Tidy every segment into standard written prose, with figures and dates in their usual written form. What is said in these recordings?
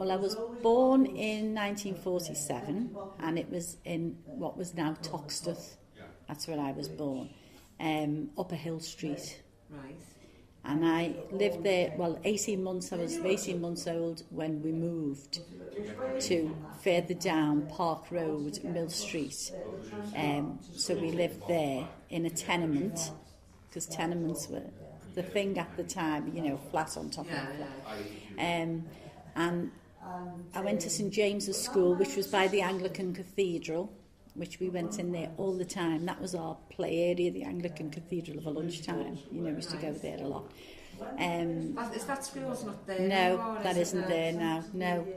Well, I was born in 1947, and it was in what was now Toxteth. That's where I was born, Upper Hill Street. Right. And I lived there, well, 18 months. I was 18 months old when we moved to further down Park Road, Mill Street. So we lived there in a tenement, because tenements were the thing at the time, you know, flat on top of flat. And I went to St James's School, which was by the Anglican Cathedral, which we went in there all the time. That was our play area, the Anglican Cathedral, of a lunchtime. You know, we used to go there a lot. Is that school's not there No, anymore, that isn't there now, no.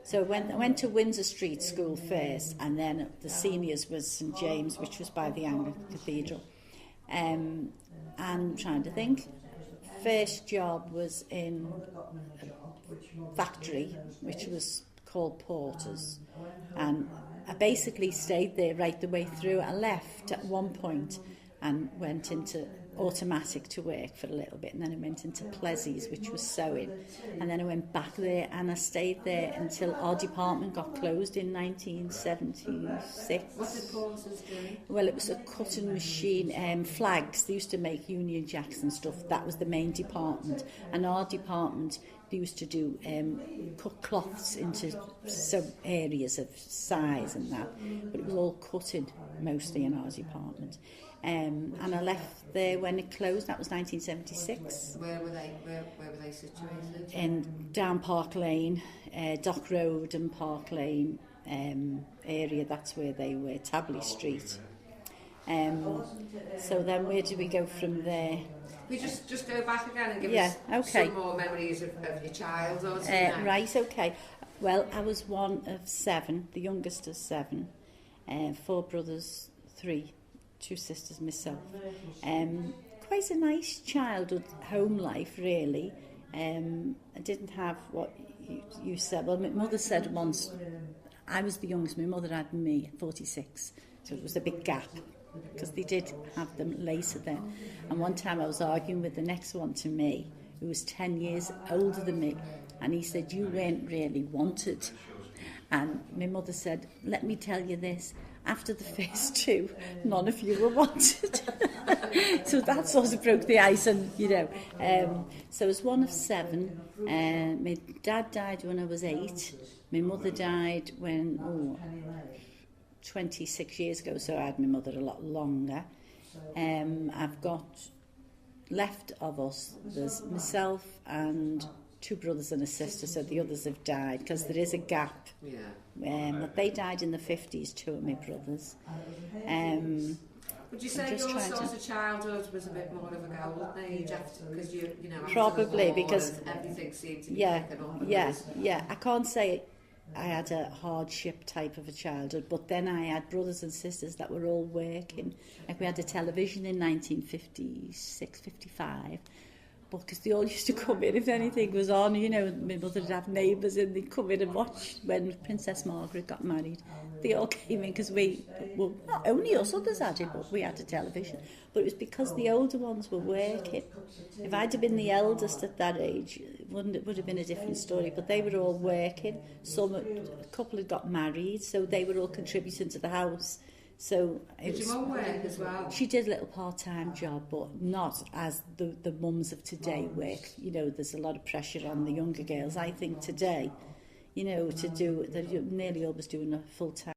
So I went to Windsor Street School first, and then the seniors was St James, which was by the Anglican Cathedral. And I'm trying to think. First job was in a factory, which was called Porter's, and I basically stayed there right the way through. I left at one point and went into automatic to work for a little bit, and then I went into Plessey's, which was sewing, and then I went back there, and I stayed there until our department got closed in 1976. What did Porter's do? Well, it was a cutting machine, flags. They used to make Union Jacks and stuff. That was the main department, and our department, they used to do cut cloths into some areas of size and that, but it was all cutting mostly in our department. And I left there when it closed. That was 1976. Where were they situated? In down Park Lane, Dock Road and Park Lane area. That's where they were, Tabley Street. So then where do we go from there? We just go back again and give us some more memories of your childhood. Right, okay. Well, I was one of 7, the youngest of 7, 4 brothers, 3, 2 sisters, myself. Quite a nice childhood, home life, really. I didn't have what you said. Well, my mother said once, I was the youngest, my mother had me at 46, so it was a big gap, because they did have them later then. And one time I was arguing with the next one to me, who was 10 years older than me, and he said, you weren't really wanted. And my mother said, let me tell you this, after the first 2, none of you were wanted. So that sort of broke the ice, and, you know. So I was one of 7. My dad died when I was 8. My mother died when, 26 years ago, so I had my mother a lot longer. I've got, left of us, there's myself and 2 brothers and a sister, so the others have died, because there is a gap. But they died in the 50s, 2 of my brothers. Would you say your sort of childhood was a bit more of a golden age after, because you know, after probably, the war, because everything seemed to be picking up? Yeah. I can't say I had a hardship type of a childhood, but then I had brothers and sisters that were all working. Like, we had a television in 1956, 55. But because they all used to come in if anything was on, you know, my mother would have neighbours and they'd come in and watch when Princess Margaret got married. They all came in because well, not only us, others had it, but we had a television. But it was because the older ones were working. If I'd have been the eldest at that age, it would have been a different story. But they were all working. A couple had got married, so they were all contributing to the house. So did your mum work as well? She did a little part-time job, but not as the mums of today work. You know, there's a lot of pressure on the younger girls. I think today, you know, they're nearly always doing a full-time